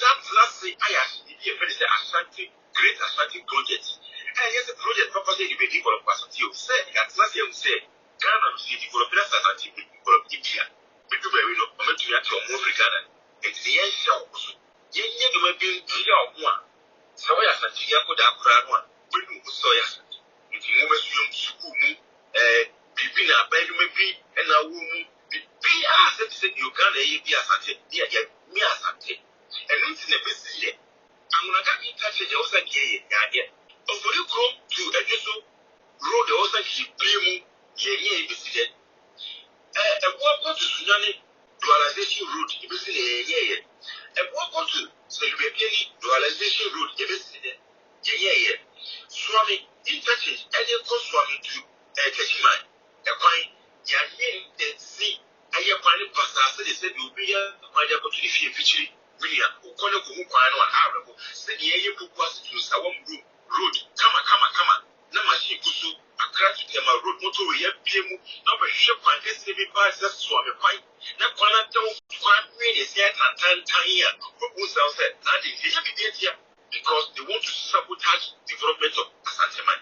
that last thing I asked, if you say Asante, great Asante project. And yes, the project purpose is to develop Asante. You say, that's last year, say, Ghana will see developing Asante, develop India. But you know, I'm going to get to Ghana. It's the end show. You may be in one. So I Asante, you go down crowd one. We do so, yes. If you move to school, Bibina, Baby, and a woman, be asked, you can't be Asante, dear, me Asante. And it's in a business here. I'm going to get in touch with the Osa Gay. Of you go to a Jesu road, the Osa Gay, ye visited. A walk to Sunani dualization route, you visited ye. A walk to Celebrity dualization route, you visited ye. Swami, interchange, and you go Swami to Kashima, a quine, Yan, and see. I have one pastor said you'll be a opportunity feature. William, who call you Arabo, said the air book was to Sawam road, come, Namashi Gusu, a crash to them a road motor, we have Piemu, number ship and SCB bars that swam a pint, not one at all, 5 minutes yet and 10 years, who was said, nothing, they have been here because they want to sabotage development of Asanteman.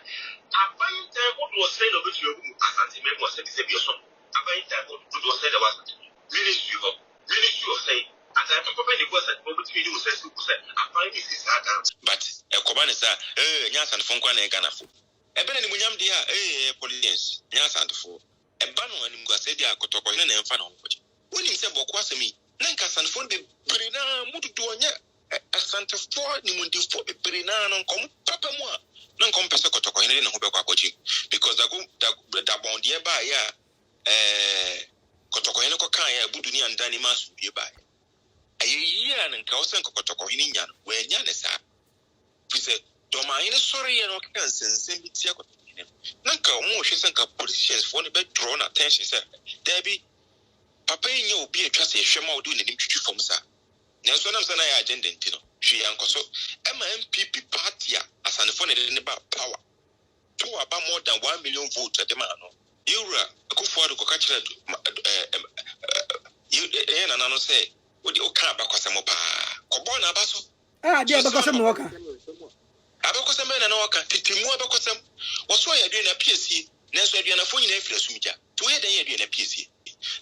I find time what was said of it to Asanteman was said to say, I find time what was said about Ministry of saying. But a command is Yas and Fonquan and Ganafo. A Ben and William dear, police, Yas and Fo. A Bano and Mugasedia Kotoko and Fanon. When he said Bokwasami, Nankas and Fonde, Brina, Mutuanya, Asante for Nimundi for Brina, non com Papa Moa, non compessa Kotoko and Hobakoji, because the bondia by Kotoko and Kokaya, Buduni and Danimas be by. A year and Kausan Kokotoko in Yan, where Yanesa. We said, Domain sorry and occasions and send it to Nanka motions and politicians for the bed drawn attention, sir. Debbie, Papa, you be a trust a shamo doing an interview from sir. Nelson and I agenda, she uncle so. Emma MPP party as an phone in about power. Two about more than 1 million votes at the man. You're a good for the Cocacha. You and say. What you can't back some of Cobona Basso? Ah, dear, because I'm walking. Abacos a man and walker, Timu Abacosam. What's why you're doing a PSC? Next, you're a phone in a Suja. To where they are doing a PSC.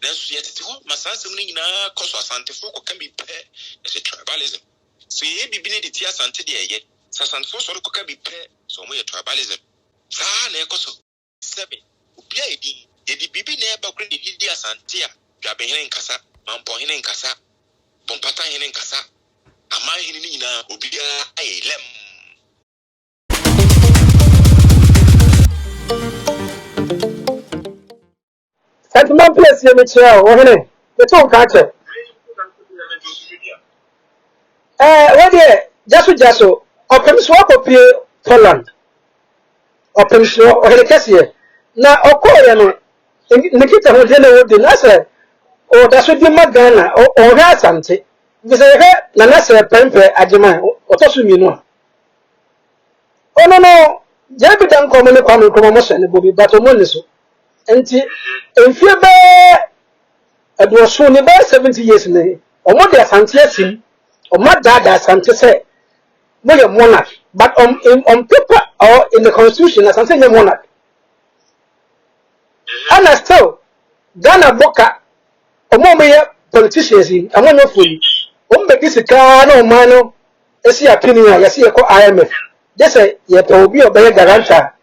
Next, yet it's all my son's in a cost of Asantefo can be paid as a tribalism. So ye be beneath the tears until the yet. Sasanfo can be paid some way tribalism. Sa Necoso 7. Upiadi, the Bibi never credit the Asantia, Jabbing in Casa, Mampoin in Casa. Pompata in Casa, a mine in Ubia, a lem. Asanteman place here, Mitchell, Ohene, the two catcher. What dear, Jasso, open swap of Poland, open swap or Cassia. Now, Okoyano, Nikita who didn't the Nasa, or that's what you might Ghana or Asante. Because I heard Nanasa Pempe Ajama, or Tosumino. Oh no, Jabitan common promotion, but Omoniso. And if you bear it was soon about 70 years later, or what the Asante or my dad Asante said, William monarch, but on paper or in the constitution, as I'm monarch. And I still, Ghana Boka, or more politicians in, I want no food. This is no mano, I see opinion, I see a IMF. They say, yet will be a better garanta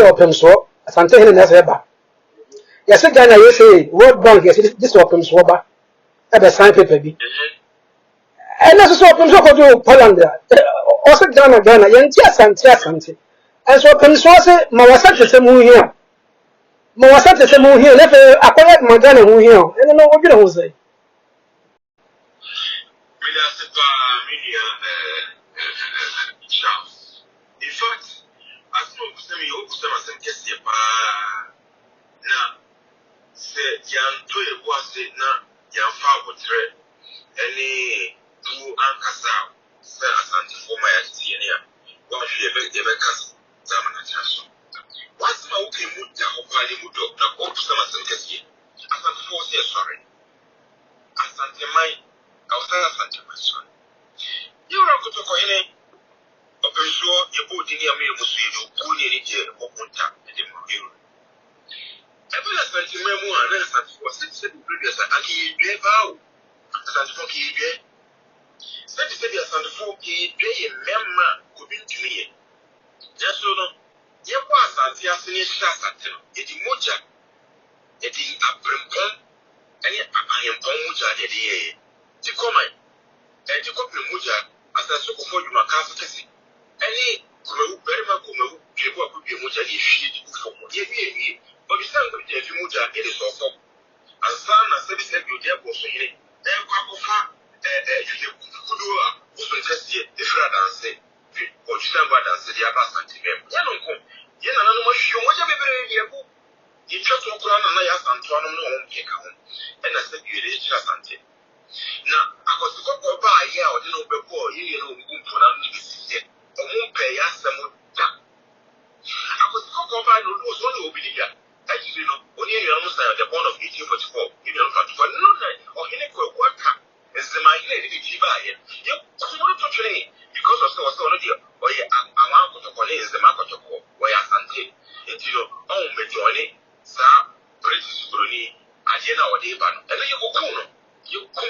open so, Asantehene as ever. Yes, Ghana, you say, World Bank, yes, this open swabber at the sign paper. And that's open so to Poland. Also, Ghana, Asante. And so open source, Mawasat is a move here. Mawasat is a move here, never acquired Magana move here. I don't know what you say. In fact, as no Kusami Okusama Sankesi now, say Yan Toy was it now, Yan Fabotre, any two Ankasa, Sir Asante for my Atiania, what she ever cast Zamanachaso. What's my okay mood to Opani Mudo, the Okusama Sankesi? Asante for sorry. Asanteman, I'll say Asante, my son. You are going to go in a person, your body near me, you pull in it, or contact the movie. Every Asanteman and Asante was said to previous and he gave out Asantefo Key. Said to say the Asantefo Key, a member could be to me. Just so no, you was Asante as in a Asante, it is Moja, it is a Primpon, and I am Pomuja, the comment, and to copy Muja as a so for you, Macafasi. Any very much people could be Muja if she did for me. But the son of the Muja, it is also. And son, as I said, you dare also in it. And Quacofa, you could do a test yet, the Frada and say, or you stand by and say, the Asante. Yanonco, Yanano, you want to be very able. You just walk around and I asked Antoine, no one can come. And I said, you reach Asante. Now, I was to go by here, or didn't before you know, who put on this yet. Or won't pay us some more. I was to go by no one will be here. Actually, no, only almost the born of 1844, no, or any worker, as the my lady divide. You want to train because of so already, or a mark of the police, the mark of the call, where Asante, and you know, oh, Majority, Sir, British Bruni, Adena or Deban, and then you go, you come,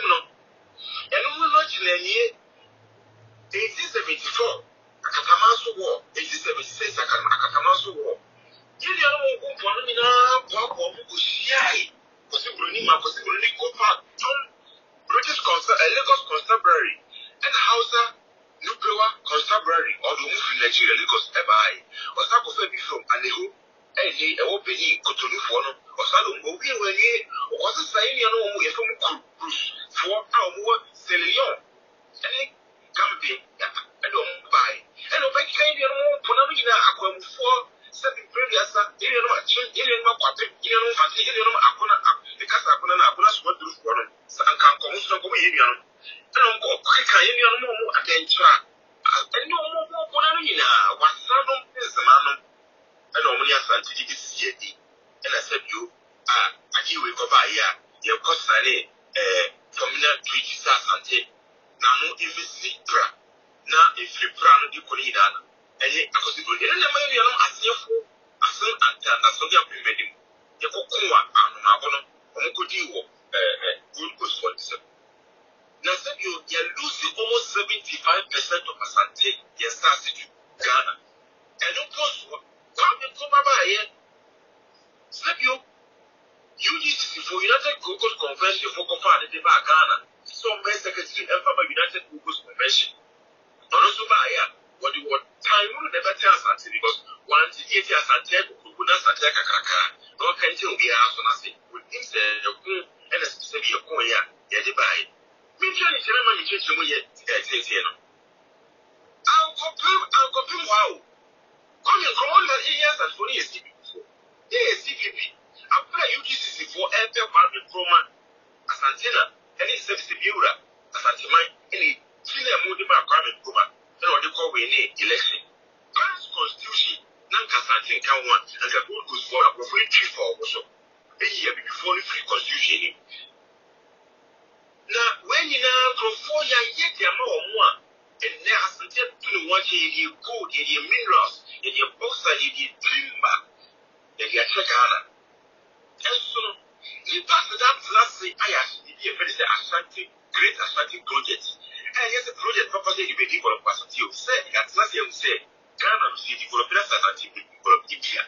and we will not in a year 1874, Akatamasu War, 1876, Akatamasu War. You know, British Lagos Constabulary and Hausa Nuclear Constabulary or the move in Nigeria, Lagos Ebai, or Sakofe from Alehu, and he opening Cotonou for or Salom, or we were here, or was a sign, you know, if I'm Bruce for our more Selion. And he come be, I don't buy. And obey kind of Ponamina Aquam 7 previous, you know, you know, Aquana, because Aquana sweat through for them. Some can come to go in, and Uncle Kaka, you know, more attention. And no more Ponamina, what Sadom is the man. And only Asante this year. And I said, you are, and you will go by here. Your cost familiar to Asante. Now, if you see, now if you plan, you could eat that. And yet, I was able to get a million as your fool, as soon as I prevented him. The Cocoa and Mabono, Omokodio, good goes for itself. Now, said you are losing almost 75% of Asante, yes, that's it, Ghana. And of course, come by here. Said you, UGC for United Caucus Convention for Confederate Ghana. So, my secretary, and United Caucus Convention. Also, by here. What you want time will never tell Asante because once you get Asante, who could not attack a kaka, no can tell me as on us with him said, and a specific coin, yet by. Mutually, ceremony change the way yet, I'll confirm wow. Come on, that years and 40 years before. Yes, CPP. After UGC for every public program, Asantena, and it's a Bureau, Asanteman, any Chile Modiba private program. What they call election. Ghana's constitution, Nankasante can one, and the good goes for a free tree for also. A year before the free constitution. Now, when you now from 4 years, yet there are more, and there has been to watch your gold, your minerals, and your bauxite, your timber, and your Ghana. And so, you pass that last say, I asked the Asante, great Asante project. And yes, the project purpose is to develop Asante. You say, that's not you say, Ghana is developing Asante, develop India.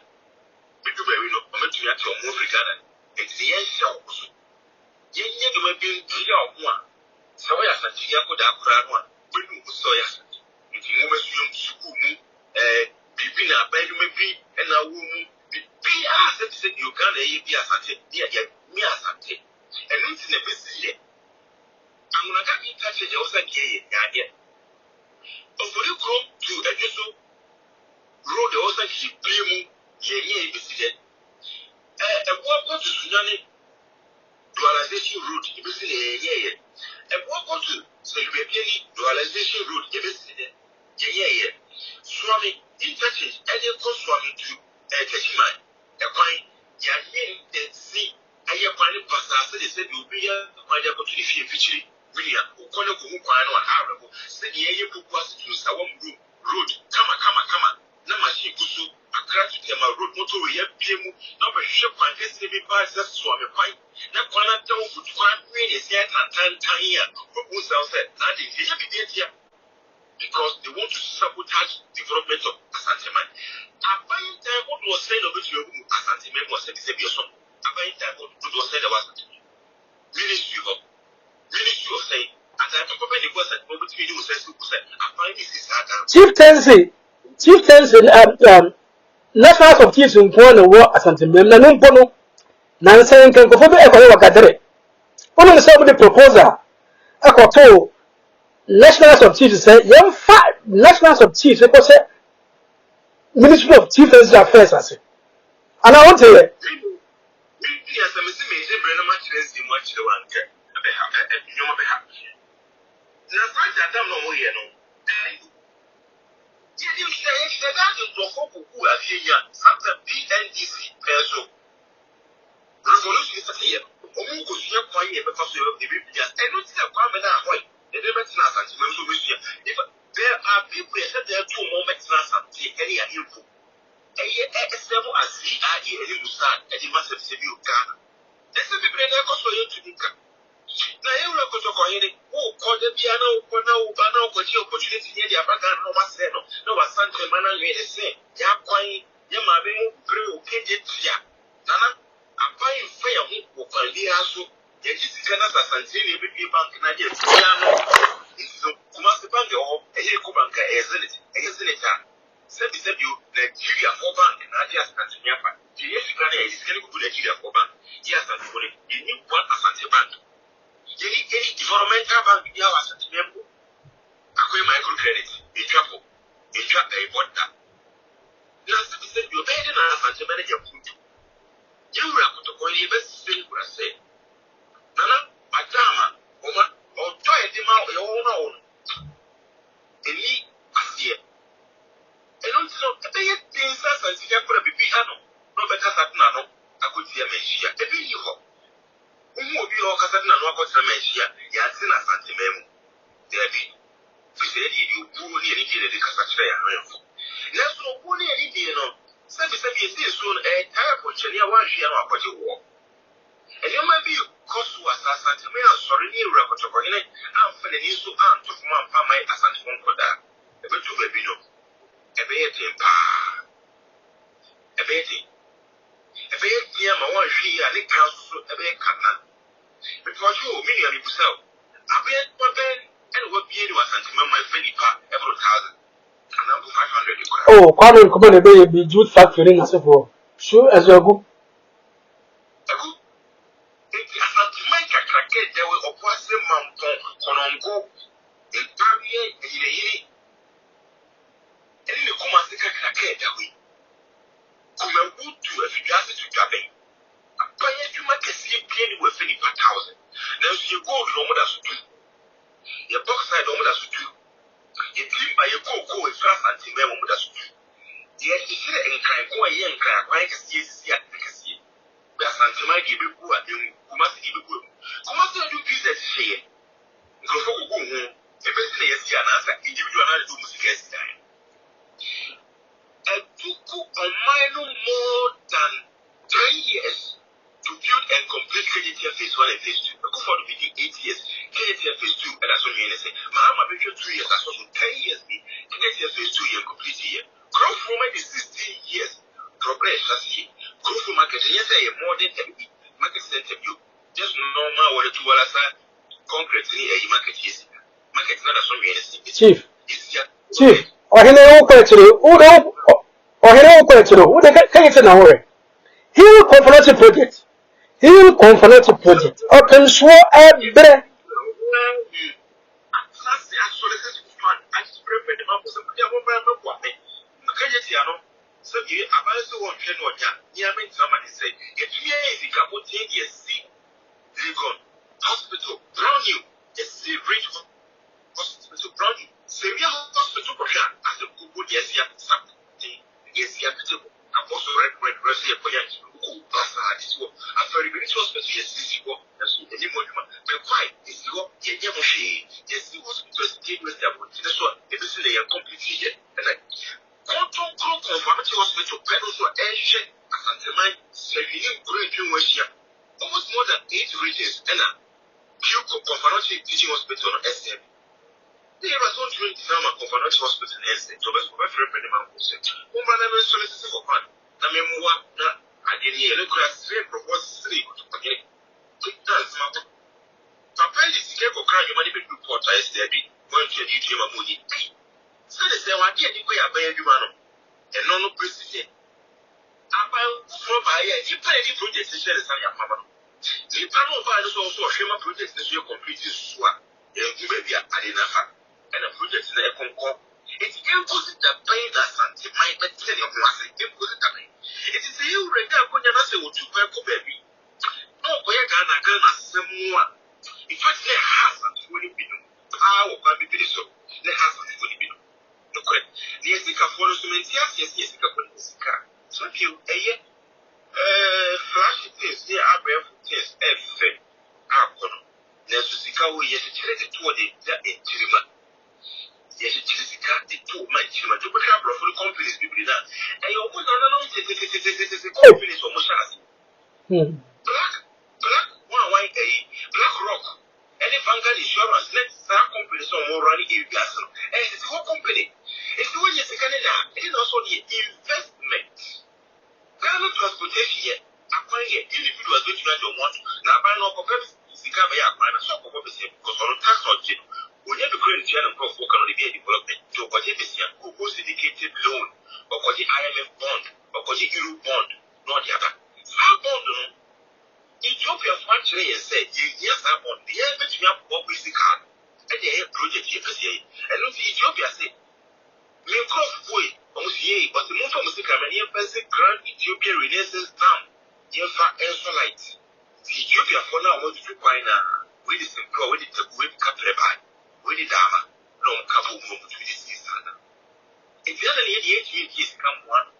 But you know, I'm going to get to Ghana. It's the end show. You may be clear of one. So I asked you to go down one. When you saw Asante, if you move to school, Bibina, Baby, and a woman, be asked that you can't be Asante, me Asante. And it's in a busy year. I'm going to get in touch with the Osei idea. Over you go to a Jesu road, the Osei Bimu, Yea, visited. A walk to Sunani dualization route, you visit a walk to Celebrity dualization route, you visited. Yea, Swami, interchange, and you go Swami to Kashima, a quine, Yan, and see. I have one pastor, they said you'll be a opportunity feature. William, who call you Kumuano and Arabo, said the air was to Sawam road, come. Na machine kusu akra to them road motor we have PM na be hwe kwan kese bi pa se so me kwan na kwan na tawo futu kwan we dey say tan here who say na dey here be there because they want to sabotage development of Asanteman. Abayin time what was said of it you Asanteman was said be so abayin time what was said was ministry of say at I talk about the person what between you say abayin is that chieftaincy national of chiefs in Kwana war Asanteman na numpono na nsen kan ko fobe ekole wakadere ono se obi proposal akoto national of chiefs say yam fa national of chiefs ko say ministry of chieftaincy affairs ase and I want to hear yes I miss me say brand much less than much the one ke be ha nyoma be ha na sai adam no mo ye no you say that to for who are here something BNDC person revolution is here omu ko sia kwan ye be fa so e be bia e no ti Kwamena Ahwoi e be betina Asanteman so be sia if there are people that they do more betina Asante any are info e seven as CIA any Musad e di massive se bi o Ghana this is people that go so you to nika na you look to ko here o ko de bia na o ko na o ba na o ko ji opportunity here dia baga no ma se no Asanteman na we say ya kwan ya ma be mu pre o keje tia nana abai fa ya hu ko kwali aso ya ji sika na Asantehene be bi bank na je tia no iso kuma se bank o e ko bank e zenit sabi you Nigeria for bank na je Asantehene fa je sika na e sika ko Nigeria for bank ya Asantehene you need one Asante bank you need any developmental bank ya Asantehene ko akwai microcredit e trapo e border na sabi you be na Asantehene je kunju you are to go in the same say nana madama oma o to e di ma e wo na wo eni asie e no tino e be tin sa Asantehene kura bibi ano no be kasa na no akoti ya mehia e bi ho umu obi o kasa na no akoti na mehia ya tin Asantehene mu there be fi di bu ni eni di de kasa kire ya no yefo na so bu ni eni di no sabi esi so e tire ko chele wa hia no akoti wo and you might be cause was Asanteman sorry near Rakoto in it, I'm feeling you so aunt of one for my Asanteman for that. A bit of baby no. A baby a baby near my one she and it counts a baby canna. Because you, million yourself. I bet one ben and what be any Asanteman my friendly part every 1,000. And I'm 500. oh come on baby juice factory na se for sure as you go Asanteman kakrake dewe opwase mampon konongo entawie yire eni kuma se kakrake dewe kuma wutu afidase to gabe apanye dwuma kese pie ni we feni 1,000 na so ye gold no moda so tu ye box side no moda so tu ye timba ye koko e fra Asanteman mo moda so tu ye hire enkran ko ye enkran kwan kese sisi atkese Asanteman ge be ku adem kuma se ge be ku kuma se do business share go for go ho e be se yes ya na sa individual na do music estai it took a mile more than 10 years to build and complete KJTF phase 1 and phase 2 go for the 8 years KJTF phase 2 and that's what you say mama be 2 years that's also 10 years KJTF phase 2 year complete year grow from it is 16 years progress as he grow from market yes say more than market center view just normal or to wala sa concrete ni e market yes market na that's what you say chief ohene wo kwetiro ohene wo kwetiro wo de kan se na wo Hill Confidence Project. Open so ebre. Hospital, brand new, the sea bridge hospital, brand new. Severe hospital, as a good yes, yes, also red here for young who pass after the rich hospital, yes, this is what any more. But why is what Yamushi, yes, he was Asante was the one. That's what it is a complete year. And like, control conformity hospital, pedals or air Asanteman, Serving Great University, almost more than 8 regions, and a few conformity teaching hospital on SM. They have a son to a conformity hospital in SM, so let's go back for a penny man who said, Woman, solicitor for fun. I mean, what I didn't hear, look at 3 proposed 3 to forget. That's my papa is scared for crying money to report. I said, going to a YouTube movie. So they say, I didn't go a baby man, and no president. About from my you play any project to share the Sanya Papa. The panel is also a shame project that you complete is swap. You may be a Adinafa and a project in a concord. It's impossible to pay that Asante my better of was impossible. It is you regard when you're not saying what you baby. No, where Ghana someone. In fact, there has something really been. How can be so? There has something really been. No, correct. The Esika follows to maintain yes, Esika for the Sika. So if you flash things, they are barefoot things, every alcohol. There's a Sika who yes, it's related to the interior. Yes, it's Sika, the 2 months, you might have for the companies, people that. And you almost don't know the companies almost as black, one white, black rock. Any Vanguard insurance, let that company some more running in gas. And it's a whole company. It's the way you see Canada. It is also the investment. Ghana transportation yet. Acquiring individuals which you don't want. Now, by no purpose, the car by acquiring a shop of office because on tax or jail. When you have a great channel for can be a development to what you see who syndicated loan or what the IMF bond or what the Euro bond, not the other. How bond? Ethiopia actually said, yes, I'm on the air, but you have a basic card. And they have project here, and look, Ethiopia said, we cross way, almost ye, but the most of the Cameroon basic grand Ethiopia Renaissance Dam, in fact, Light. The Ethiopia for now wants to find with this employer, with the capital by, with the Dama, long couple of to the season. If the other 88 years come one,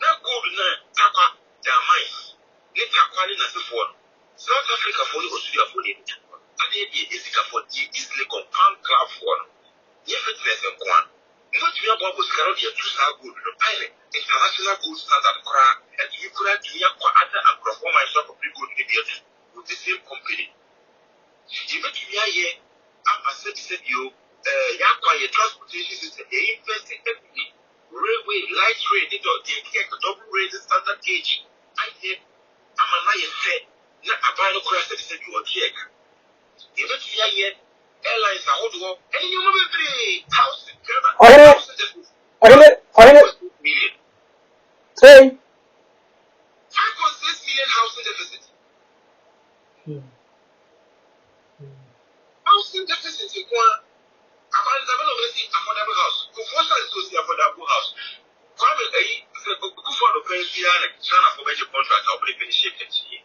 now go to Tapa, Damais. Let Aquani as a phone. South Africa for Australia for it. And the Isica for the easily compound club for fitness and one. Not your bubbles cannot be a 2-star good pilot, international good standard crack, and you could have to other and perform myself a pretty good idiot with the same company. Even to me, I'm a said you, Yakwa, transportation system, they invested everything. Railway, light rail, they don't take a double rail standard gauge. I hear. I'm a nice set. Not a bino crash that said you are check. Even to your airlines are all and you will be 1,000 million. Say 5.6 million housing deficit. Housing deficit in one. Affordable house. Proposal is to affordable house. Kwame for the pension and China for major contract or bring the shape and see.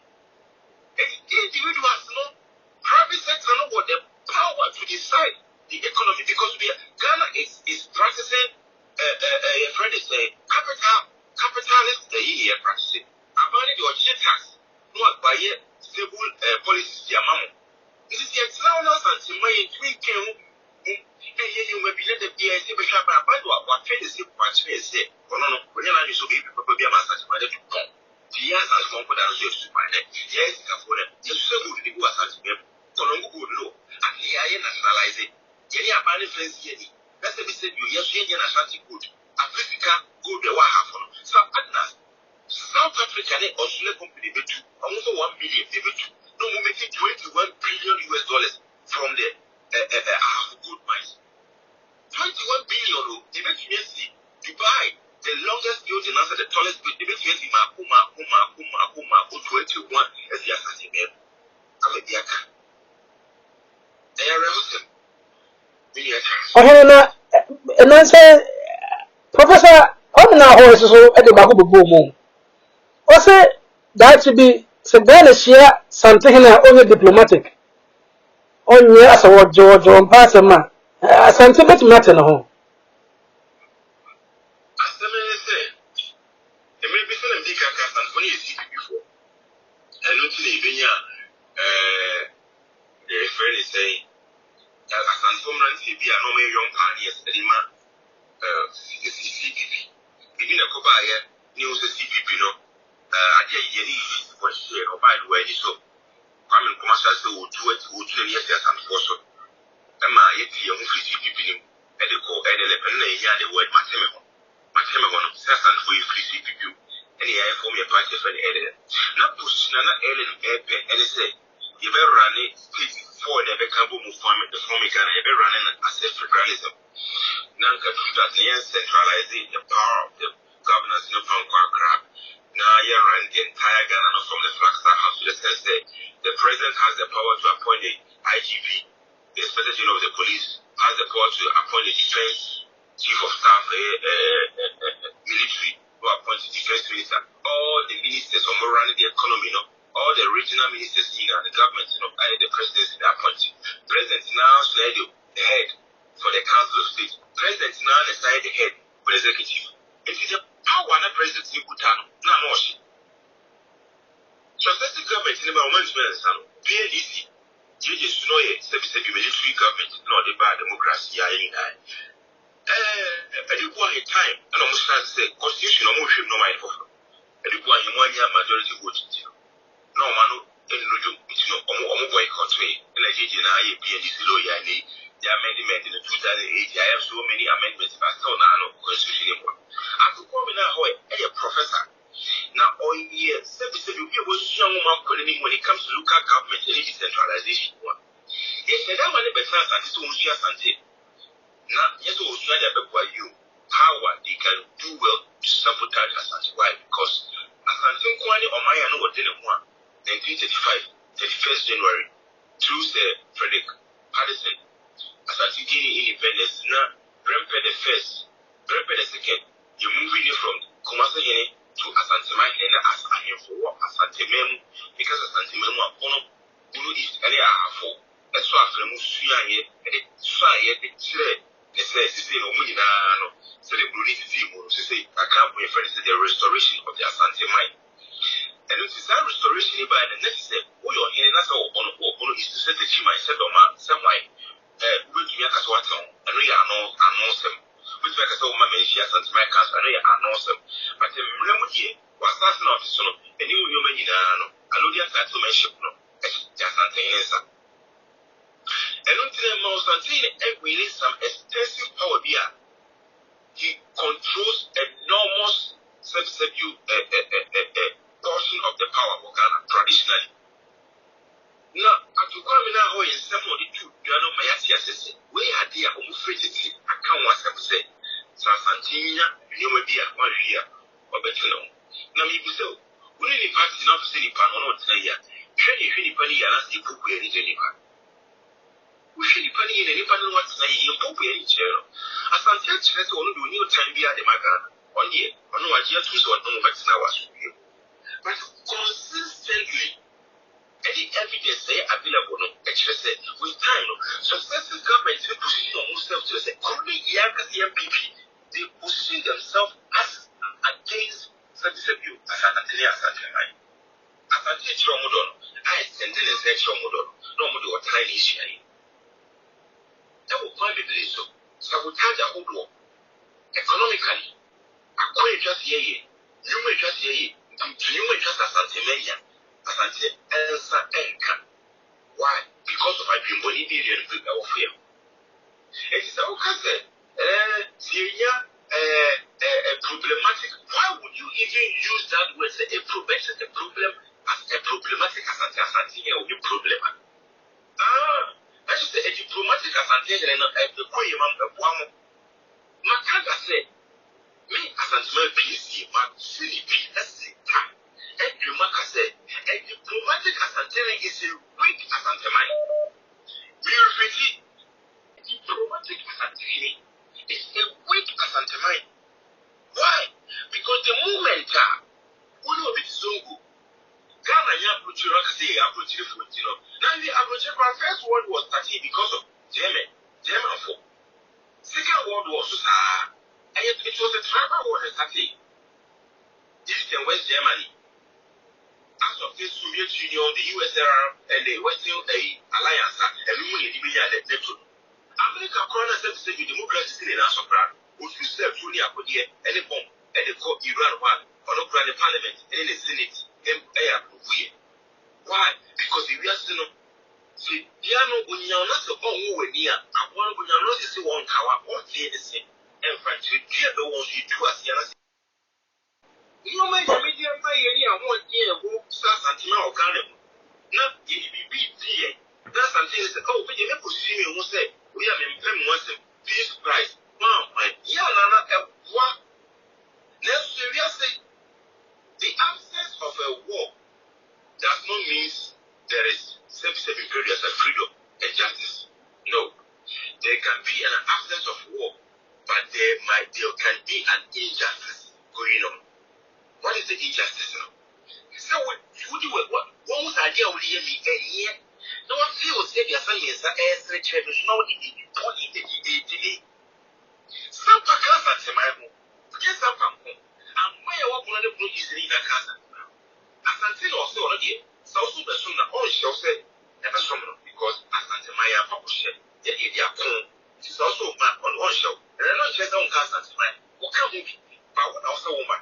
Individuals know private sector know what the power to decide the economy because Ghana is practicing a friend is a capitalist year practicing. About the original tax, not by stable policies the amount. This is the external and my tweaking. You may be let the BIC become a bad one. What trade is it? What trade is it? Oh, no, when you are so big, people be a master to come. The years as one could answer to find it. Yes, it's a for them. Just so good to go as a member. Colongo good law. And the IN nationalize it. Jenny abandoned friends here. That's the message you yes, Indian Ashanti good. Africa good the one half on. So, Atlas, South Africa, Australia company, they do almost 1 billion. They do no more making $21 billion from the good mines. 21 billion, eventually, Dubai, the longest building answer the tallest building, eventually, Kuma, 21 as the Asanteman. I'm a Diaka. They are awesome. and then say, Professor Kwamena Ahwoi is so at the Babu Boom. Also, that should be Sagana share Asantehene only diplomatic. On ye as a word George on Passama. Asante bet matter no. The friend is saying that Asante formula be a normal young pioneers, Edema, CPP. Within a Kobaya, news CPP, no, I did Yeni, what she or by the way, so I'm in commercial, so would 2 years as I'm for so. Emma, yet the young CPP, and the co and the word Matemon, Sassan for you free CPP. Any I form your party for the editor. Not push Nana Ellen Airpen, and say, you better run it for the Becabo movement, the Formica, and ever running as a federalism. Nanka centralizing the power of the governors in the crab. Now you run the entire Ghana from the Flagstaff House to the sense that the president has the power to appoint the IGP, the Inspector General of the police, has the power to appoint the defense chief of staff, military, who appoints the defense minister, all the ministers of running the economy, all the regional ministers in the government, the presidency that appoints. President now slide the head for the council of state. President now decide the head for the executive. It is a power that president in Bhutan, no more. Successive government in the moment, PADC, you just know it, military government, not the bad democracy. I do want a time, and almost say, constitution almost no mind for. I do want 1 year majority vote. No man, and no boycott way, and I did PADC lawyer, the amendment in the 2008. I have so many amendments, but still now, constitution. After Kwamena Ahwoi, a professor. Now, all year, service will be was young when it comes to local government and decentralization. Yes, I don't want to be fast at this one, Asante. Now, yes, you power they can do well to sabotage Asante. Why? Because Asantehene or Maya no what didn't want 1935, 31st January, through Frederick Patterson. Asantehene independence. Now, Brempe the first, Brempe the second. You're moving it from Asantehene to Asanteman and Asantehene Asanteman because Asanteman Bono is any for. That's why I'm Musuya and it says, no money now. So the blue need to say, I can't be afraid of the restoration of the Asanteman. And it is that restoration by the next step. All your hand, that's all on is to set the chima, said on some way. We'll give you a swatton, and we are no awesome. Which make us all my she has my cast, and we are awesome. But the Mulamudi was last not so, and you human in a Ludia transformation, Asantehene. And until the most Asantehene some extensive power here. He controls enormous portion of the power of Ghana traditionally. Now, after Kwamena Ahwoi is some of the two, you know, my assessment. We are there, frigidly. I can't want to say, Asantehene, you may be a 1 year or better. Now, you say, we need parties not to say the pan or not say, Shady Penny, and ask the Pope and Jennifer. We should be penny in any panel what's saying, you Pope and chair. Asante has only do new time via the Magan. 1 year, or no idea to so no what's now was you. But consistently, any evidence they available, with time, successive governments in position of themselves to say, only Yakas the MPP, they position themselves as against such a view as Asantehene Asanteman. Asante Chomodon, I sent in a sexual model, no model or tarnish. That will find it so. Sabotage a whole law. Economically, acquire just ye, you may just ye, you may just Asanteman, Asante Elsa Enka. Why? Because of my Bolivian people of fear. It is our cousin, problematic. Why would you even use that word, say a problem as a problematic Asantehene will be problem? That is a diplomatic Asantehene and a Koyman of one. Makaga said, me Asanteman PC, but CPS time. And Jumaka said, a diplomatic Asantehene is a weak Asanteman. We repeat, diplomatic Asantehene is a weak Asanteman. Why? Because the moment, we know it's so good. Ghana, you approach your foot, Now, the approach of our first world was started because of German for. Second World War, and yet it was a tribal war that started. East and West Germany. As of the Soviet Union, the USSR, and the Western Alliance, and we will be at the Neptune. America corona said to say democracy in our soprano, which you said fully up here, any bomb, any court Iran one, or no grand parliament, and in the Senate, why? Because if you are still see, Piano, when you're not so own near, I want when you're not see one cow or the same, and frankly, dear the ones you do as young. You may be a pioneer 1 year who starts until now, Ghana. Not if you be here. That's something that, oh, but you never see me who say, we are in pen once, this price. Wow, my dear Nana, what? Let's seriously, the absence of a war does not mean there is self-serving periods of freedom and justice. No. There can be an absence of war, but there can be an injustice going on. What is the injustice now? So what was the idea of the year? No one feels that your son is as rich as no delay. Some packers at Semaimo, just some from home, and where I want to put his leader cousin. Asante also already, so the sooner all shall say, never summon because Asantemaya published the idea of she's also on one show, and I don't just own cousin to mine. What can we be? But what also woman?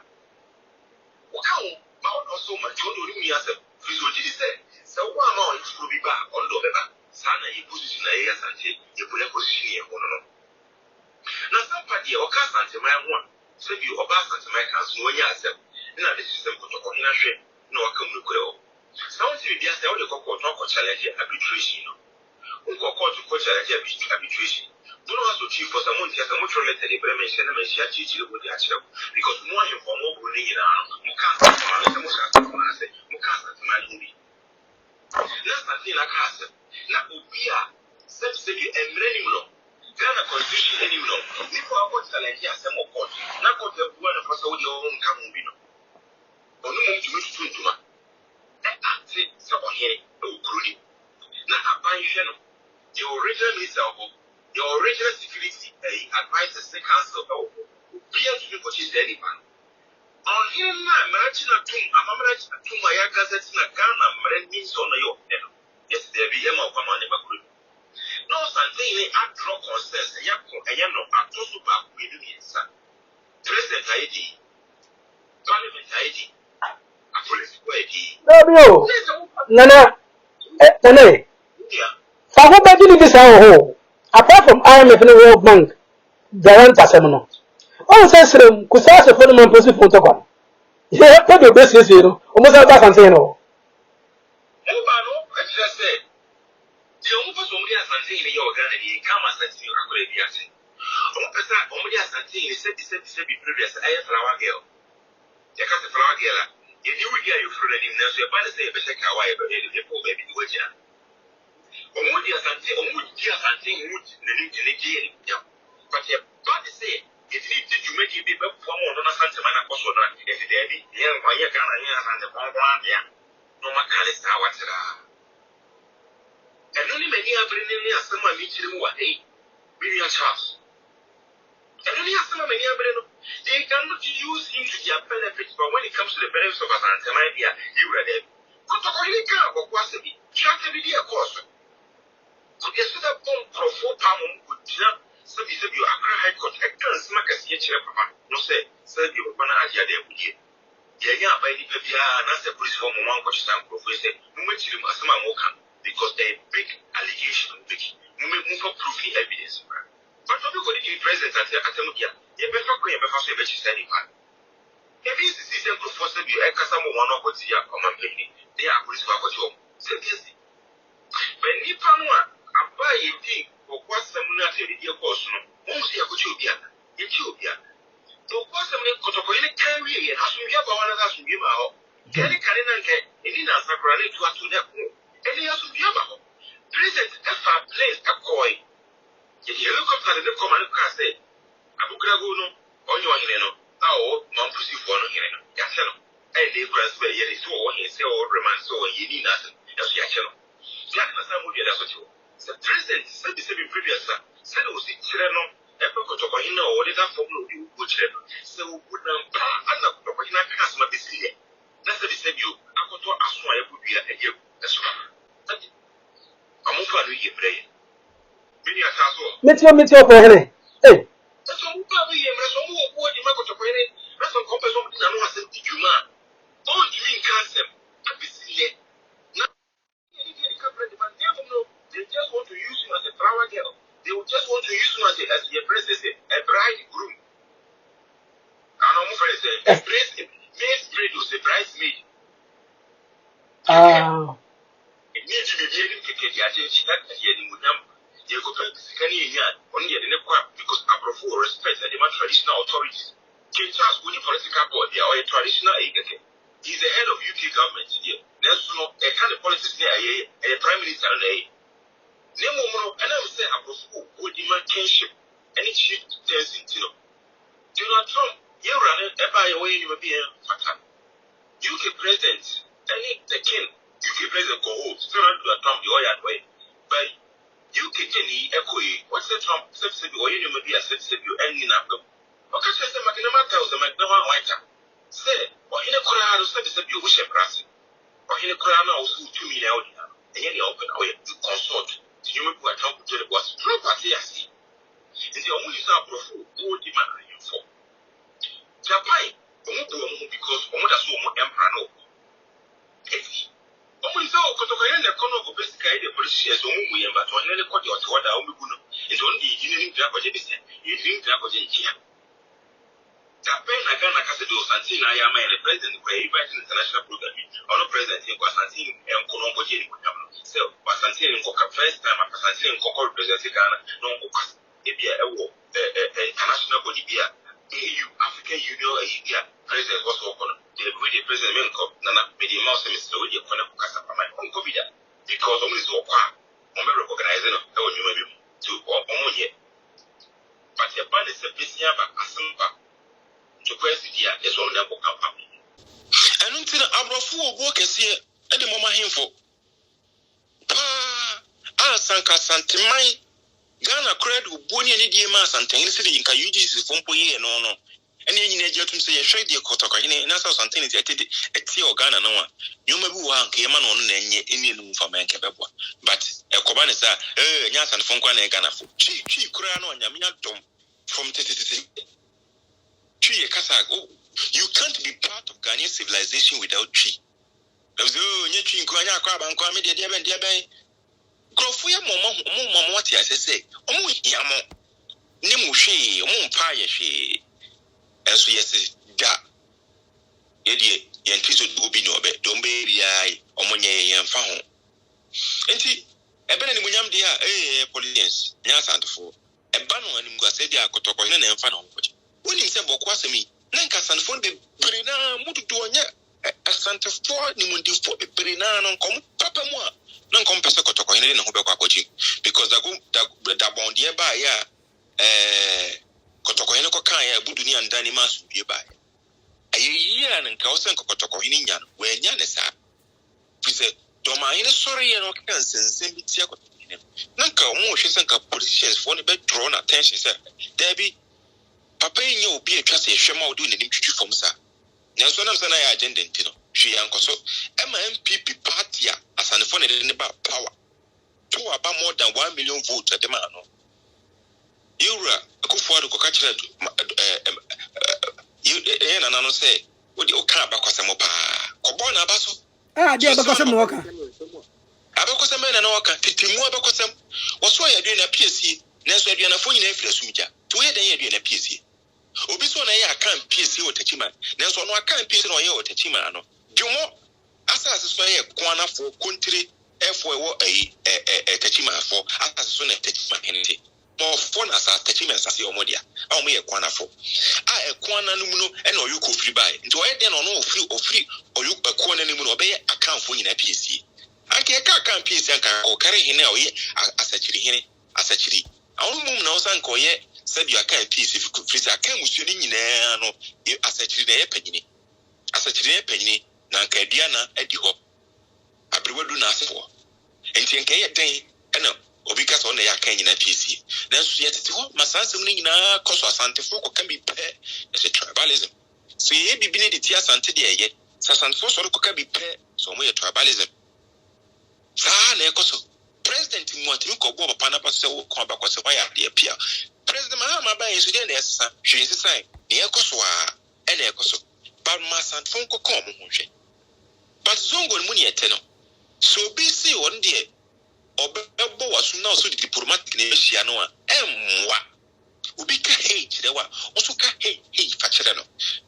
What can we? But also my children, me as a physiology said, so one more will be back on the river. Sana, you position a Asante, you put a position here. Now, somebody or Asantema one, so you or Asantema can swing yourself. Now, this is a protocol. No, I come to go. Sounds to be just the only court challenge arbitration. Who court to court challenge arbitration? Don't also chief for someone who has a much related information and she has teaching with the actual because more informal bullying in our Mukasa, Let's not feel like us. Now, we are such a emblem. Ghana constitution anymore. If I want to like yes, some of court, not got the one of us all your own coming. Or no more to reach to my. That's it, someone here, no crude. Now, I buy you the original minister of the original security advisors the council of Pierre to be purchased anyone. On him, I'm matching a tomb, I'm matching a tomb, my gazettes in a Ghana, means on the yoke. Yes, there be a more common never could. No, Asantehene I draw consensus, and you know, I told you about with the President ID, Parliament ID. No, Nana, for who better do this our apart from IMF and the World Bank, Garanta Seminole. All says Kusasa for the man position for Tokon. Yeah, put the best is almost out of Santeno. I just said, the only person who has Asantehene in your organic come as a senior accreditation. Only Asantehene said previous I have flower girl. You got the flower girl. If you would get your friend in there, so you're about to say, but check how I ever did the poor baby to watch. Only Asante, only Asante, would the new Canadian. But you're about to say, if you make it be for more than Asanteman, also not if it did, yeah, why you can't and the Pondania. No, my car is now what's it. And only many are bringing me as someone meeting who are 8 million Charles. And only as someone many are bringing. They cannot use him to their benefits, but when it comes to the benefits of Asanteman, you read it. Kotokolika or Quasidae, shall be a course. So, yes, that bomb for 4 pounds would jump. So, if you are high court, I can't smack a sketch of Papa. No, say, said you were Panaja there with you. Yeah, by the Pavia, and as the police from one watch stand professor, who went to the Masama Mokan because they big allegation, big, move for proving evidence. But what we could present at the Atamukia, you better go and better say that you said it. If this is the professor, you are Casamo one of what's your common penny, they are police for what you said. Yes. When you found one, I buy a thing or what some natural your person, won't see a good Ethiopia. So, what's the name Kotokoini carry and has to be about one of us to give out. Kelly Karinan, any answer granted to us to that home. And he has to be about. Present F. Place a coin. If you look up at the command car, say, Abugragono, on your Hino, oh, Mampusi for no Hino, Yachano, and they transfer yet is so he say or remand so ye need nothing, as Yachano. Jack Nasamudia, that's what you. The president said the same previous, said it was the Chirano, and Kotokoino, or the formula you would so would not and the Kotokoina customer this year. That's the same you. I got to ask why I would be a year. That's right. I'm over to you, play. Metio for hene. Hey. So who probably some who go the market of any some company something I know I said you man. Don't you mean cancer? I be see now they just want to use him as a flower girl. They will just want to use him as a princess, a bridegroom. And I'm afraid a maid's maid was a bridesmaid. It needs to be very ticket. The agency that here in Mudam, they go back to Scania, only at the network because Abrofo respects the demand traditional authorities. King Charles, when you political board, they are a traditional agent. He's the head of UK government here. There's no a kind of politics there, a prime minister. Nemo, and I would say Abrofo would demand kinship, and it should turns into Donald Trump, you run it by a way you will be a fatal. UK president, the king. UK president go home, still not do a Trump the oil way. But UK Kenny echo, what's the Trump subsidy or you may be a subsidy ending up? Okay, says the Magnama tells the Magnama White. Say, or in a crowd of subsidy you wish a brass, or in a crowd also 2 million, and any open away to consult. You may put a Trump to the was true party I see. And the only sample who demand you for Japan, because Omoda so more emperor. Only so, because I the corner of best guy, the politicians, only but on any quarter or what I will it's only engineering graphology, engineering graphology. Japan, I can't do Asantehene, I am a president for a international program, or no president in Asantehene and Colombo. So, Asantehene first time after Asantehene represented Ghana, no, if you are international body, AU, African Union, president was open. The president Nana, made the mouse and so you can have my own COVID because only so far, I'm organizing to Omoye. But your band is a business of to question the is on the book. And until Abrofo work is here at the moment him for Asanteman Ghana credit Bonnie and the Asantehene city in Kayuji from Poye no. And then you need to say a shade your Kotoka in Asantehene a tea or Ghana no one. You may be one came on Indian for man Kebabwa. But a Cobanesa, Yas and Fonquan and Ghana for cheap Kurano and Yamina Dom from Titi. You can't be part of Ghanaian civilization without tree. There's no tree in Kwanya Crab and Kwame, dear Ben. Grow for your mama, what I say. Oh, Yamo Nimushi, Pie, she. And so, yes, that. Idiot, Yankees would be no bed, don't baby, I, Omonia, and found. And see, a Ben and William, dear, Police, Yasantefo, a banner and Mugasedia, Kotoko, and Fanon. When he said, Bokwasemi, Nanka Sanfon be Brina, Mutuanya, Asantefo, Nimundi, Brina, non come, Papa Moa, non compessa Kotoko, and Hobequaji, because the bondia by Kotoko, Kaya, Buduni and Danimas would be by a year and Kausan Kotoko in Yan, where Yanesa. He said, Domain, sorry, and Okanson, send me Tiago. Nanka, motions and politicians for the bed drawn attention, sir. Debbie. Papa you be a trust a shemo doing an interview from sir. Nelson and I agenda, she uncle so MMPP party as an phone about power. To about more than 1 million votes at the man. You're a good for the cocacha. You and say, what you can't back some mopa. Cobona Basso. Ah, dear, because I'm walking. Abacosam and Oka, Timu Abacosam. What's why you're doing a PSC? Next, you're a phone in a Suja. To where they are doing a PSC. Obiso na ya kan PC o tachima na so no kan PC no ye o tachima no dwumo asase so ye kwana fo country efo e wo tachima fo asase so na tachima hente mo fo na sa tachima asase o modia a mo ye kwana fo a kwana no mu no e na o yuko free buy nti o ye den no ofri o yuko kwana no mu no be ye account fo nyina PC anke ye kan PC anka o kare hene o ye asachiri awon mum na o san ko ye said you can't piece if you could freeze. I can't was shooting in air. No, I said to the penny. I said to the penny, Nanka Diana, Eddie Hop. I brew do nothing for. And think a day, and no, or because on the Yakan in a PC. That's yet to my son's in a cost of Asantefo can be paid as a tribalism. So ye be beneath the Tia Asante yet, Sasanfo can be paid, so we a tribalism. Sa Necoso, president Mwati ko bo papa na pa se wo ko ba ko se why ade apia president Mahama ba yin so dey na esa hwe yin sai ne ekoso a e na ekoso but masan fon ko kom ho hwe but zongo mu ne ete no so bi si on dey obebo wasu na so diplomatic na ehia no a emwa obi ka hey kirewa oso ka hey fa kire no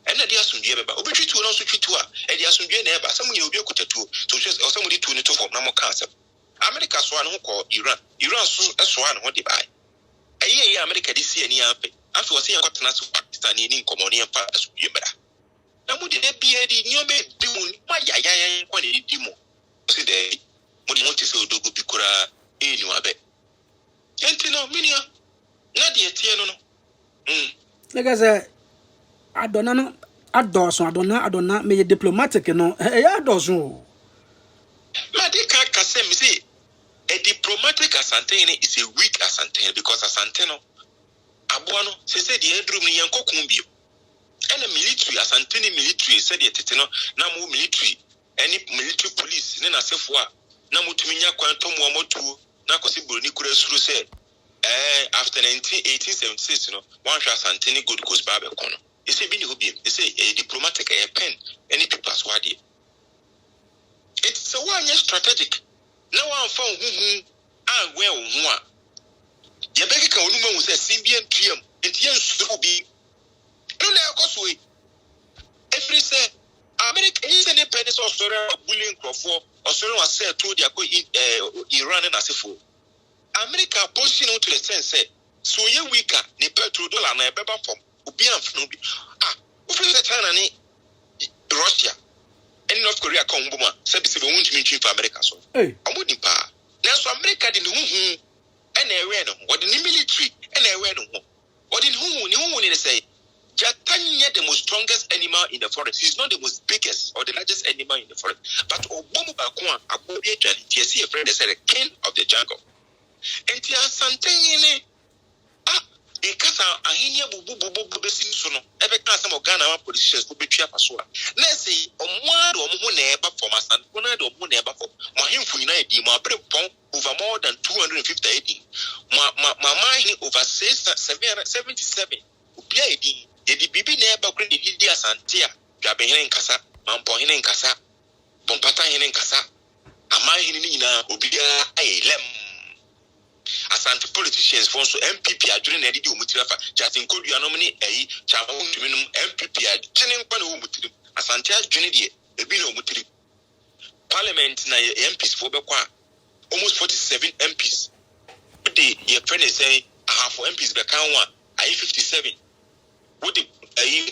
ena dia asundue beba obi twitu na so twitu a e dia asundue na eba samu ye obi akotatu so so mu di tu ni to form na mo kan asem America so an ho ko Iran so an ho di bai ayi America di si ani ape afi wo se yan kwatena so Pakistan ni nkomo ni fa asundue bra na mu di bia di nyome di mu ma ya kwa ni di mu so de mo di mo ti se odogu bi kura enu abe enti no minia na de tie no like I say adona adona me diplomatic no ya dozo ma de ka kase me say a diplomatic Asantehene is a weak Asantehene because Asante no aboa no se de edrum ni yankokun bio and military Asantehene military said de tete no na mo military any military police ne na sefo a na mutumi nya kwanto mo motu na kosi buroni kura suru se after 1876 no one shot Asantehene good goes babe kono e say bi ni obi e say a diplomatic a pen any people as wadi it's a one strategic no one found who and well one ye beg ka onu ma say simbian tuam entian suru bi no na akoswe every say America is an independence of story bullying crofo or so was said to the Iran and asifo America position to the sense say so ye weaker ni petrol dollar na beba from obi amfno bi office China ni Russia and North Korea come boma say be won't mean for America so amudi pa na so America di hu and ewe no what the military and ewe no what in hu ni say Jatanya the most strongest animal in the forest. He's not the most biggest or the largest animal in the forest. But Obomu Bakwan, Abobia Jani, TSC, a friend, they said, the king of the jungle. And Tia Asantehene, a casa, a hinia bubu besin sono, ever class some of Ghana politicians who betray Pasua. Let's say, Omwad or Muneba for Masan, Munad or Muneba for Mahim Funai, my brepon over more than 250 AD. My mind over 77. Upia Yedi bibi neba kuri di Asante gabe hene nkasa mampo hene nkasa bompata hene nkasa ama hene ni nyina obia ayelem Asante politicians for so MPP adwene na di omutirafa Justin Kodu anomni eyi chawo ntuminum MPP adwene nkwa na omutirim Asante adwene die ebi na omutirim parliament na MPs for bekwa almost 47 MPs the your friend is saying half MPs be kan one ayi 57 with the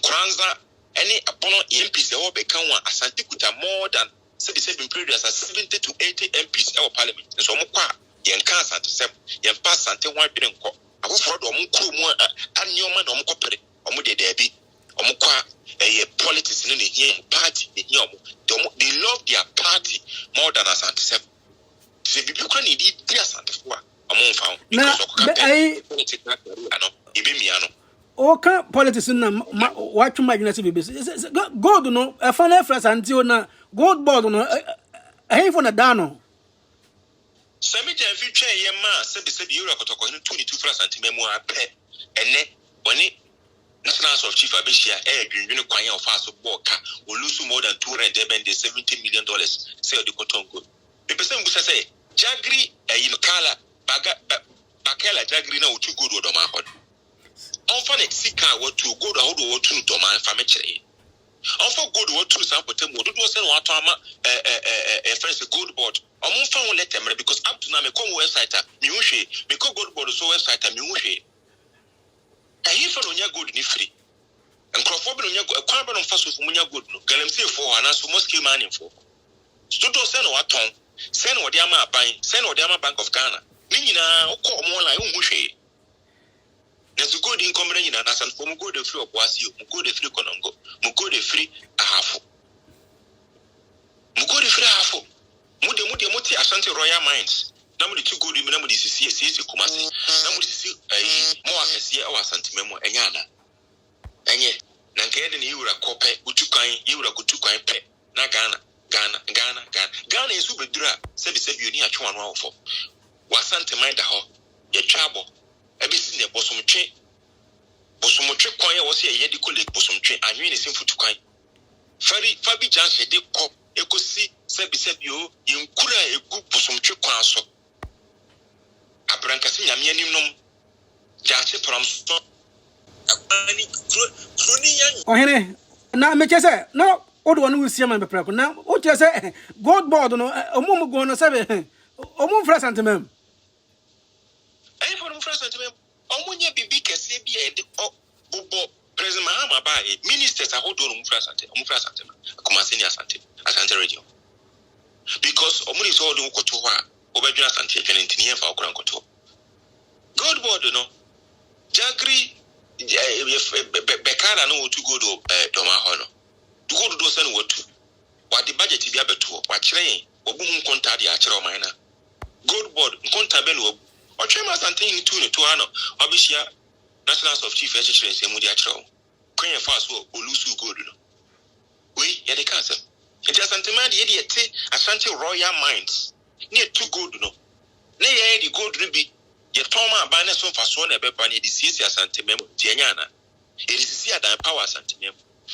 Kranza any upon MPs they all become one Asante kuta more than 77 periods as 70 to 80 MPs in our parliament. And so Mukwa, Yan Asante Sem, Yan Pass Sante one billion co. I will follow Muku and your man on Copere, Omude Debi, Omukwa, a politics in the party, they love their party more than Asante Sem. The Bibukan indeed, dear Sante Fua, among found. Now, okay, politics na what you imagine as BBC. God no, a funny phrase until na gold board no, a for na dano. Sami jan fi twa ye ma sabi euro kotoko ni 22 francs antimemo ape ene woni national house of chief abeshia dwinwene kwan of aso boka will lose more than $270 million say the kotongo the person who say jagri kala bakela jagri na otu gold do ma hod onfa ne sika watu gold ahodo watu no do ma fa me kire onfa gold watu sampotem wodo do se no ato ama first gold board omo fa won letter because up to now me come website me hwe me ko gold board so website me hwe ayi fa no nya gold ni free nkrofo bi no nya kwan ba no fa so fu nya gold no galamsey fo ana so mosque man fo so do se no waton se no de ama ban se no de ama Bank of Ghana ni nyina okọ omo online wo hwe na so gold income na nyina na san fo mo gold free oboasi mo gold free konongo mo gold free ahafo mo gold free ahafo mude Asante Royal Mines na mude tu gold mi na mude sisi kumase na mude sisi mo akese e wa Asanteman mo enya ana enye na nke de ne yura kope utukan yura kutukan pe na Ghana esu bedura sebi oni atwe anu awofo Asanteman da ho ye twabo ebesi ne bosomtwe kwan was ye yedi colleague bosomtwe anwe ne simfutu kwan fabi janse de kop ekosi sebi o yenkura egu bosomtwe kwan so abrankase nyame anim nom jaache pramso akwani kroni yan ohene na mechese na odo wonu usia man beprako na o chese gold board no omum go no sebe omum fra Asanteman ayi for fra Asanteman omunye bibi kese bi e de bobo president Mahama ba ministers ahodo no fra Asanteman akomase ni Asante radio because omuni so odo koto ho a obedwuna Asante atwene ntini yemfa okran koto gold board no jagri bekara no to go do doma ho no to go do sen wotu what the budget bi abeto wa kire obuhun konta de a kire o man na gold board konta be no Ochema Asantehene tu ne to ano obisia national of chief executive emu di akiro kwenye fast wo olusu gold no we ye de kansa enti Asanteman de ye te Asante royal mines ne tu gold no ne ye di gold no bi ye toma aban ne so faso na beba ne di sisi Asanteman ti anya na e di sisi adan power Asanteman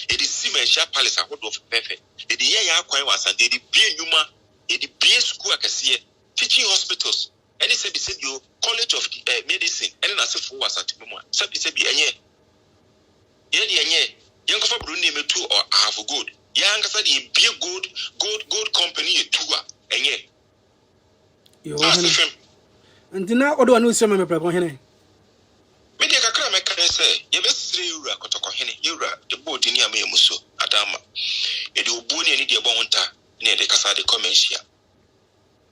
e di Simensia palace ahodo of perfect e di ye ya akwan wa Asante di bie nyuma e di bie school akase teaching hospitals any said you college of medicine any na sefo wa Asanteman said enye ye di enye yanko fa buru ne metu or have gold yanka said ye bie gold company ye tuwa enye yo ntina odo wonu usia man beprako hene media kakra meka say ye besire yura kotoko hene yura de board ni am yemuso adama e de obu ne de ebo wonta ne de kasa de commercial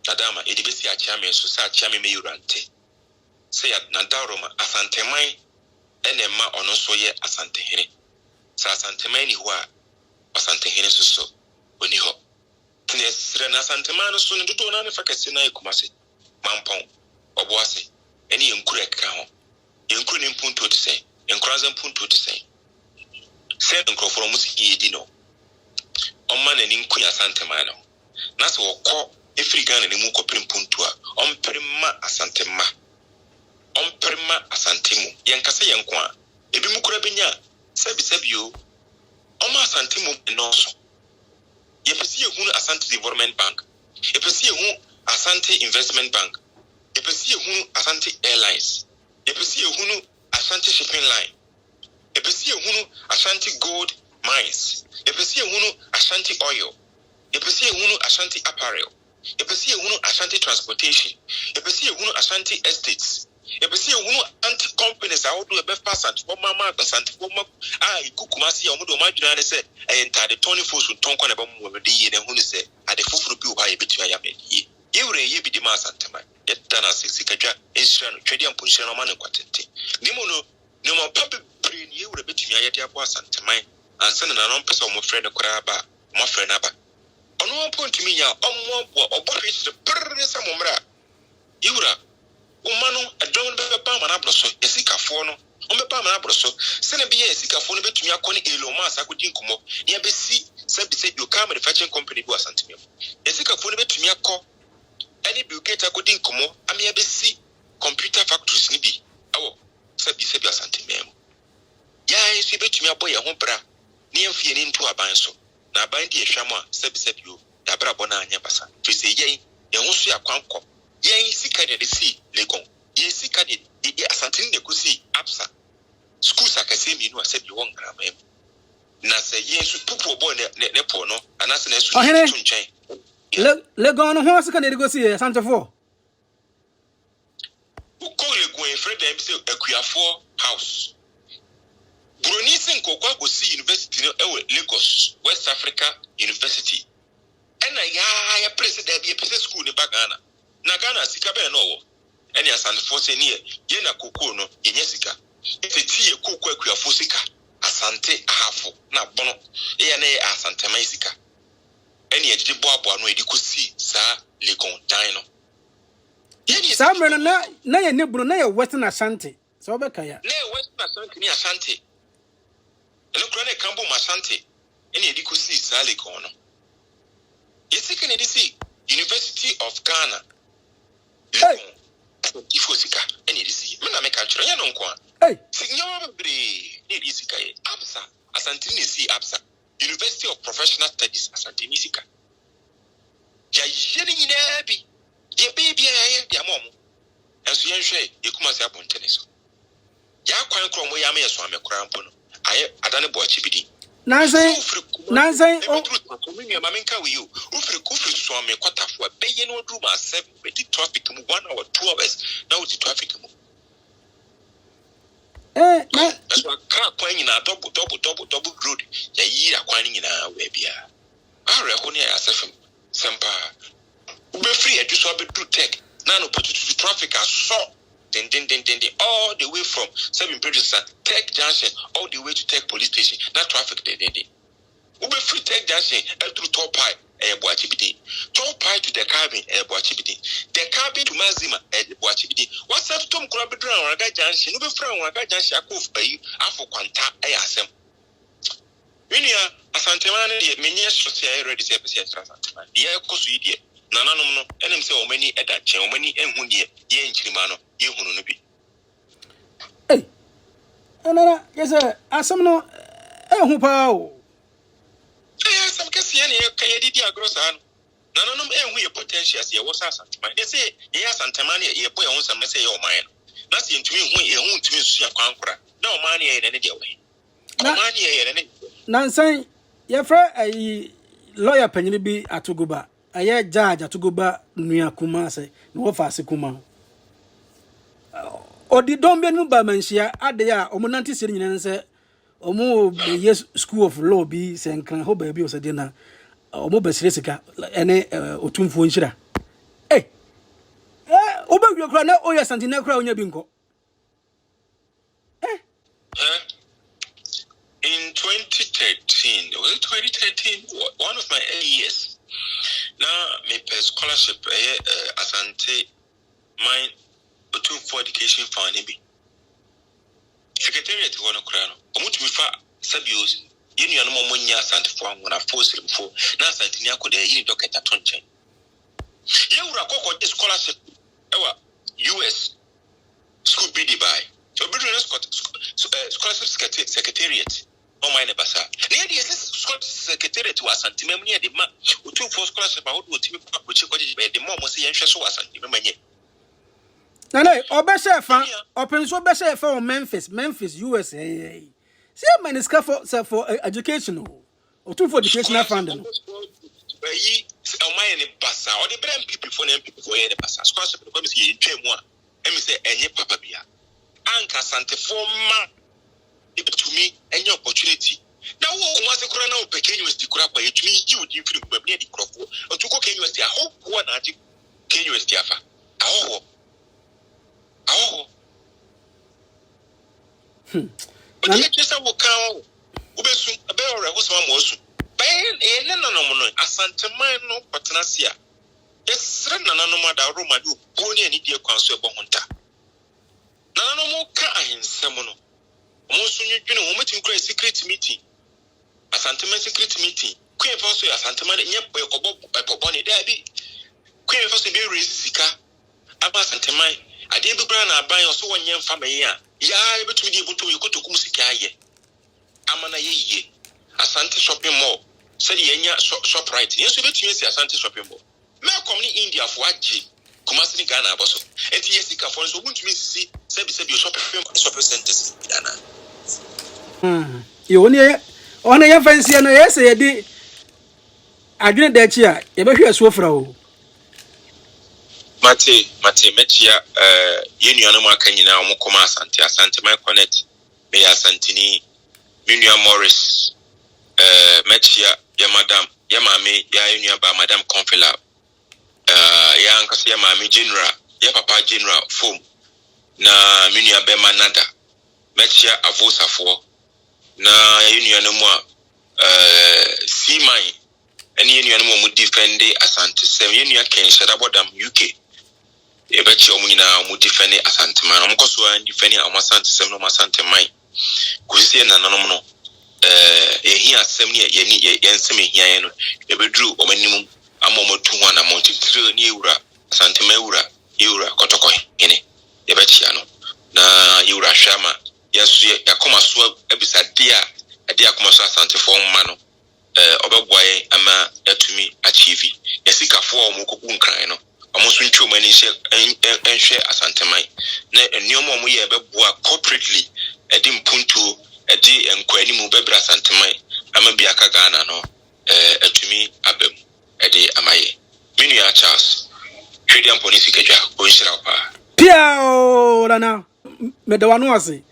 adama e de besi achiame so sa achiame me yura nte say na daroma Asanteman ene ma ono so ye Asantehene sa Asanteman ni ho a Asantehene so oni ho tine sire na Asanteman so ne dodo na ne fakase na ekumase mampon oboase ene yenkura ka ho yenkuru ni mpunto de sei yenkuraza mpunto de sei se nkroforo musi yedi no omma na ni nku Asanteman no na se wokọ Africa ne mu koprim mpunto a omprema Asanteman omprema Asantemu yenkasa yenko a ebi mu kura benya sebi o oma Asantemu no so yepesi ehunu Asante Development Bank yepesi ehunu Asante Investment Bank yepesi ehunu Asante Airlines yepesi ehunu Asante Shipping Line yepesi ehunu Asante Gold Mines yepesi ehunu Asante Oil yepesi ehunu Asante Apparel yepesi ehunu Asante Transportation yepesi ehunu Asante Estates yepesi ehunu anti companies a wodo be passant for mama Asante for ma ikukumasi ya omodo madwina ne se entade tony fosu tonko na ba mu de ye ne hunu se ade foforo bi wo ha ye betua ya me yewre ye bi di ma Asanteman yetta na sikadwa ensira no twedi amponhyira no ma ne kwatente nimo no no ma pape pre ni yewre betua ye de abo Asanteman ansa na no mpesa o mo frɛ ne kora ba mo frɛ na ba ono point mi ya omo obo hwese prre sa mo mra yewra umano adon be pa ma na broso yesikafo no ombepa ma na broso se na biye yesikafo no betumi akoni elo ma asakodi nkomo ne abesi se bio car manufacturing company bi Asanteman yesikafo no betumi akọ any Bill Gates akodi nkomo ami abesi computer factories ni bi awo se bi Asanteman ya yesu betumi aboye ho bra ne yemfie ni nto aban so na aban di ehwam a se bio da bra bona anya basa to se yen ye ho so akwankọ yen sika de si legon ye sika de Asantehene de kusi absa schools akase mi no asabi won grama em na se yen su pupu obo ne po no anase na su tu nchen legon no ho sika de go si Asantefo ko legon e freda em se akuafo house Bruni sin kokwa go si university no ewe Lagos West Africa University ena ya president bi pese school ni bagana na Ghana sika be no wo eni Asantefo se ni ye na koko no yenye sika efe tie koko akuafo sika Asante ahafo na bono ye na Asanteman sika eni ejide boabo no edi kosi sa Legon dan no yeni samre na ye nebru na ye Western Asante so be kaya na Western Asante ni Asante eno kura na kambo Asante eni edi kosi sa Legon no yesika na edi si University of Ghana hey If Osika, any DC, Mena Country, I don't want. Hey, Signor Bri, Nisika, Absa, Asantehene si Absa, University of Professional Studies, Asantehene Sika. Ya yeni nebi, ya baby, ya mom. And so you say, you come as a bonteneso. Ya quite from where I may swam a crampono. I don't know what chibidi. Nancy, Maminka with you. Ufri swam a quarter for a bay no room at 7, but the traffic 1 hour, 2 hours. Now the traffic. That's what crap coin in a double road. Ya year acquiring in a webia. I reckon as Sampa. Ube free at this one to tech. Nano put to traffic as saw. Then, all the way from 7 Bridges Tech Junction, all the way to Tech Police Station. Not traffic, Ube free Tech Junction, through Top Pie, Boachibidi. Top Pie to the cabin, Boachibidi. The cabin to Mazima, Boachibidi. What's up, Tom Crabidra or Raga Junction? Ube from Raga Junction, I could by you, Afro Quanta, Asem. Minia, Asanteman, many years, ready to say, Asanteman. The air cost idiot. Nananom, and him say, many at that chair, many and 1 year, ye in Chirimano, you who be. Hey, and yes, sir, as some no, who pow. Yes, some Cassiani, Kayadia Grossan. Nananom, and we potential as ye was Asanteman. They say, yes, Antamania, ye boy on some say, oh, mine. Nothing to me when you won't to me, conqueror. No money in any way. No money in any. Nancy, your friend, a lawyer penny be at Tuguba. Aye judge atugoba nua kuma se no wo faase kuma odi dombe nu ba manhia ade a omonante sire nyina nse omo be school of law bi senkran ho ba bi osade na omo basire sika ene otumfuo nhira oba wi okra na oya Asantehene kra onya bi nko in 2013 was it 2013 one of my early years. Now, my scholarship, Asante, my otumfuo education fund, Secretariat to one of Crown. Omutumifa Sabios, Union Momonia Asante for when I forced him for now. Asantehene could a unit docket at Tonchen. You were a scholarship, our US school biddy by. So, scholarship secretariat. Oh, my neighbor, sir. Near the secretary to Asanteman near the man who took for scholarship about what you which the mom was the interest of Asanteman. No, Obasha, open so Basha for Memphis, USA. See, man is for educational or two for educational funding. Ye, my bassa, or the brand people for them people for any bassa. Scholarship, the committee in Jemwa, and say, any papa beer. Anka Sante for ma. To me, any opportunity. Now, once a corona of Pekin University crap by to me, you would improve near the crop or to cook university. I hope one at Ken University. But the just will count Ubesu, a bear or was one more soon. Bayan, no, Asanteman, no, Patanasia. Yes, Nanoma, Roma, do pony and India council Bonta. Nanomo can in Semono. Most you know, moment in great secret meeting. Asanteman secret meeting. Queen Foster Asanteman, yep, by Poboni Dabby. Queen Foster be Sika. Abba Asanteman. I did be brand buying also 1 young family. Ya, able to be able to go to Kumusika. Amana ye. Asante shopping mall. Said Yenya shop right. Yes, we bet you see Asante shopping mall. Malcolm in India for what G. Kumasini Ghana Bosso. And Yesika for us won't me see your shopping centers. You only your fancy and yes, I did. I didn't that year. You better hear so from Mate, Mechia, Union Makana, Mokoma Asante, Asanteman Connect, May Asantehene, Minia Morris, Mechia, Yamadam, Yamame, Union by Madame Confila, Yankas Yamami General, Yapapa General, Foam, Na Minia Bema Nada, Mechia Avosa for. Na union no more see mine any union mo defend Asante same union can share about them UK e bet you na mo defend Asanteman am koso an defend am Asante same no Asante mine ko see na nanom no e hi asem ne ye nsem hia ye no e bedru o manim am mo tu ho na mo titire ni ewura Asanteman ewura yura kotoko hene yebechia no na yura hwama yeso yakoma so ebisadia ade akoma so asantefo mma no obegwaye ama atumi achieve yasikafo omukoku nkran no omuso ntwe omani enhwe asanteman na enioma omo ye beboa corporately edi mpuntu edi enkwani mu bebra asanteman ama biaka Ghana no atumi abem edi amaye minu ya Charles Hwediam polisi kejwa onhyira pa piao lana medawano ase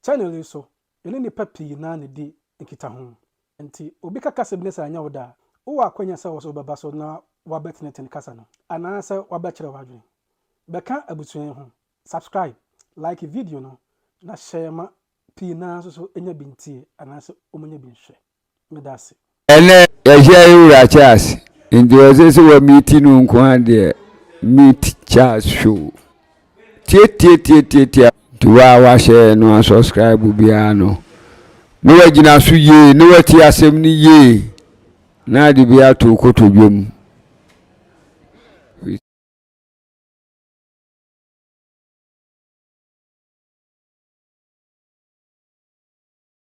channel so ene ni papi na ne di nkita ho nti obi kaka sebnesa anya woda wo akwanya se wo so baba so na wabetneten kasa no ana se wabekere wadwen beka abutuen ho subscribe like video no na share ma pi na so enya bintie ana se omunya binhwe medase ene ya yura Charles ndio sese wa meeting nko ade meet Charles show tie tuwa wa share no subscribe bia no no wagina so ye no wati asem ni ye na de bia to kotodwam